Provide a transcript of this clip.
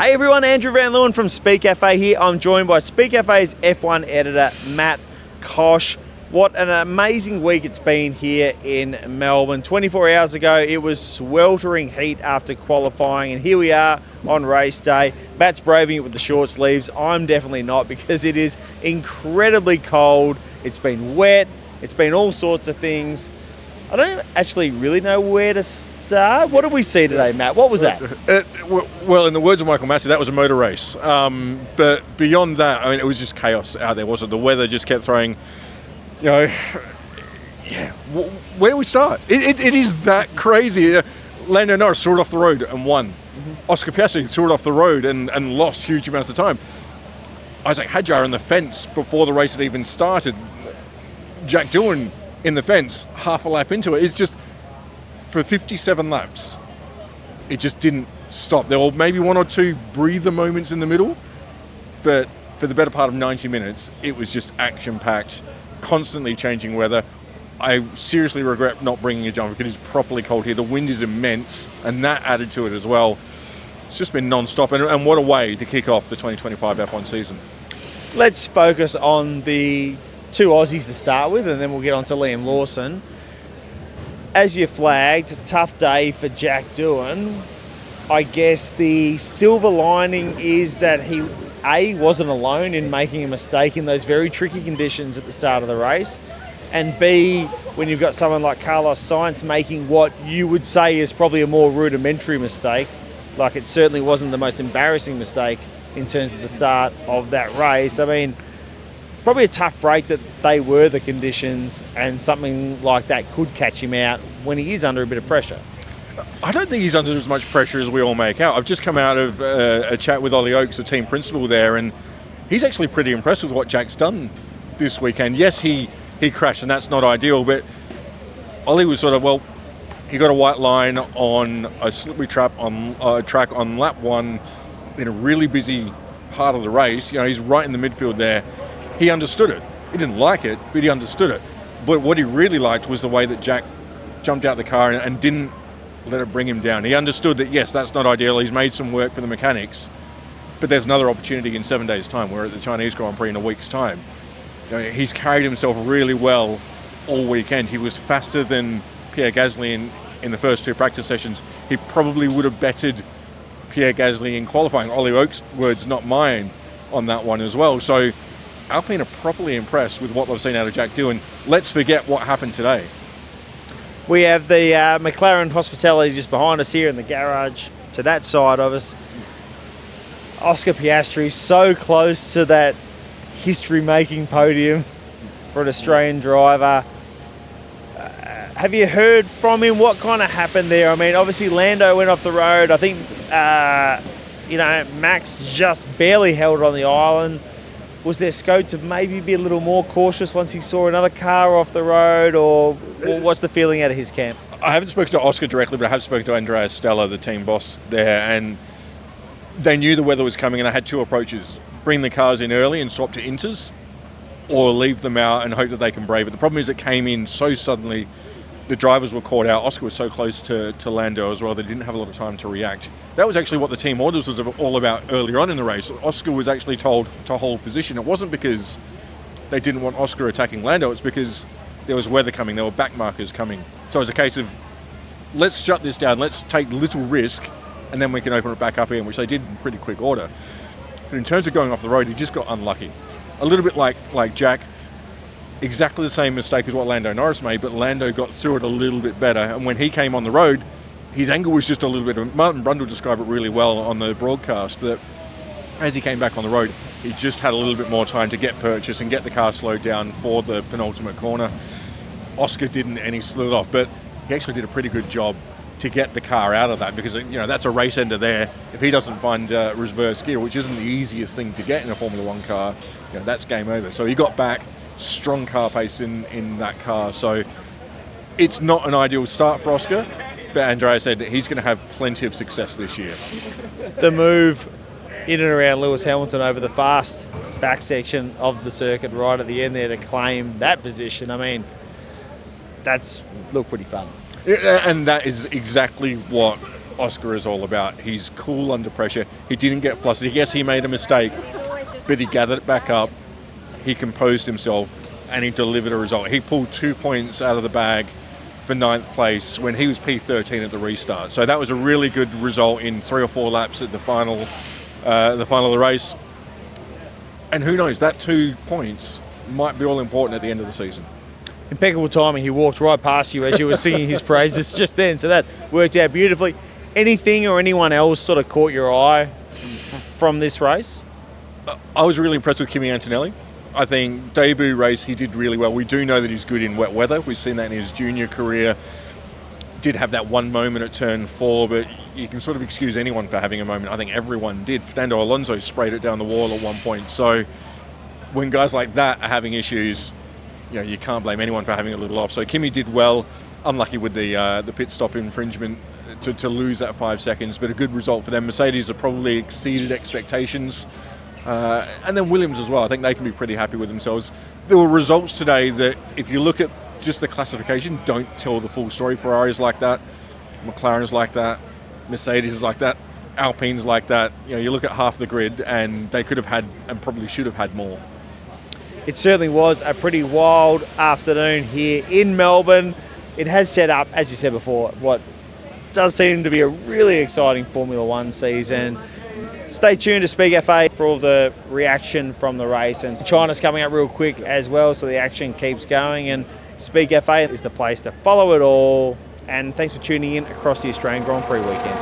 Hey everyone, Andrew Van Leeuwen from SpeakFA here. I'm joined by SpeakFA's F1 editor, Mat Coch. What an amazing week it's been here in Melbourne. 24 hours ago, it was sweltering heat after qualifying, and here we are on race day. Matt's braving it with the short sleeves. I'm definitely not, because it is incredibly cold. It's been wet. It's been all sorts of things. I don't actually really know where to start. What did we see today, Matt? What was that? Well, in the words of Michael Massey, that was a motor race. But beyond that, I mean, it was just chaos out there, wasn't it? The weather just kept throwing, where do we start? It is that crazy. Lando Norris threw it off the road and won. Oscar Piastri threw it off the road and lost huge amounts of time. Isaac Hadjar in the fence before the race had even started. Jack Doohan in the fence half a lap into it. It's just, for 57 laps, it just didn't stop. There were maybe one or two breather moments in the middle, but for the better part of 90 minutes, it was just action-packed, constantly changing weather. I seriously regret not bringing a jumper because it's properly cold here. The wind is immense, and that added to it as well. It's just been non-stop, and what a way to kick off the 2025 F1 season. Let's focus on the two Aussies to start with, and then we'll get on to Liam Lawson. As you flagged, a tough day for Jack Doohan. I guess the silver lining is that he, A, wasn't alone in making a mistake in those very tricky conditions at the start of the race, and B, when you've got someone like Carlos Sainz making what you would say is probably a more rudimentary mistake, like it certainly wasn't the most embarrassing mistake in terms of the start of that race. I mean, probably a tough break that they were the conditions, and something like that could catch him out when he is under a bit of pressure. I don't think he's under as much pressure as we all make out. I've just come out of a chat with Ollie Oakes, the team principal there, and he's actually pretty impressed with what Jack's done this weekend. Yes, he crashed, and that's not ideal, but Ollie was sort of, well, he got a white line on a slippery track on lap one in a really busy part of the race. He's right in the midfield there. He understood it. He didn't like it, but he understood it. But what he really liked was the way that Jack jumped out the car and didn't let it bring him down. He understood that, yes, that's not ideal. He's made some work for the mechanics, but there's another opportunity in 7 days' time. We're at the Chinese Grand Prix in a week's time. He's carried himself really well all weekend. He was faster than Pierre Gasly in the first two practice sessions. He probably would have betted Pierre Gasly in qualifying. Ollie Oakes' words, not mine, on that one as well. So Alpine are properly impressed with what they've seen out of Jack Doohan. Let's forget what happened today. We have the McLaren hospitality just behind us here in the garage, to that side of us. Oscar Piastri so close to that history-making podium for an Australian driver. Have you heard from him? What kind of happened there? I mean, obviously Lando went off the road. I think, Max just barely held it on the island. Was there scope to maybe be a little more cautious once he saw another car off the road, or what's the feeling out of his camp? I haven't spoken to Oscar directly, but I have spoken to Andrea Stella, the team boss there, and they knew the weather was coming, and they had two approaches. Bring the cars in early and swap to inters, or leave them out and hope that they can brave it. The problem is it came in so suddenly. The drivers were caught out. Oscar was so close to Lando as well, they didn't have a lot of time to react. That was actually what the team orders was all about earlier on in the race. Oscar was actually told to hold position. It wasn't because they didn't want Oscar attacking Lando, it's because there was weather coming, there were back markers coming. So it was a case of, let's shut this down, let's take little risk, and then we can open it back up again, which they did in pretty quick order. But in terms of going off the road, he just got unlucky. A little bit like Jack. Exactly the same mistake as what Lando Norris made, but Lando got through it a little bit better. And when he came on the road, his angle was just a little bit. Martin Brundle described it really well on the broadcast, that as he came back on the road, he just had a little bit more time to get purchase and get the car slowed down for the penultimate corner. Oscar didn't, and he slid it off, but he actually did a pretty good job to get the car out of that, because that's a race ender there. If he doesn't find reverse gear, which isn't the easiest thing to get in a Formula One car, that's game over. So he got back. Strong car pace in that car, so it's not an ideal start for Oscar, but Andrea said that he's going to have plenty of success this year. The move in and around Lewis Hamilton over the fast back section of the circuit right at the end there to claim that position, I mean, that's looked pretty fun. And that is exactly what Oscar is all about. He's cool under pressure. He didn't get flustered. Yes, he made a mistake, but he gathered it back up. He composed himself, and he delivered a result. He pulled 2 points out of the bag for 9th place when he was P13 at the restart. So that was a really good result in 3 or 4 laps at the final of the race. And who knows, that 2 points might be all important at the end of the season. Impeccable timing. He walked right past you as you were singing his praises just then, so that worked out beautifully. Anything or anyone else sort of caught your eye from this race? I was really impressed with Kimi Antonelli. I think debut race, he did really well. We do know that he's good in wet weather. We've seen that in his junior career. Did have that one moment at turn 4, but you can sort of excuse anyone for having a moment. I think everyone did. Fernando Alonso sprayed it down the wall at one point. So when guys like that are having issues, you know, you can't blame anyone for having a little off. So Kimi did well. Unlucky with the pit stop infringement to lose that 5 seconds, but a good result for them. Mercedes have probably exceeded expectations. And then Williams as well. I think they can be pretty happy with themselves. There were results today that, if you look at just the classification, don't tell the full story. Ferrari's like that, McLaren's like that, Mercedes is like that, Alpine's like that. You know, you look at half the grid and they could have had and probably should have had more. It certainly was a pretty wild afternoon here in Melbourne. It has set up, as you said before, what does seem to be a really exciting Formula One season. Stay tuned to SpeakFA for all the reaction from the race, and China's coming up real quick as well, so the action keeps going, and SpeakFA is the place to follow it all. And thanks for tuning in across the Australian Grand Prix weekend.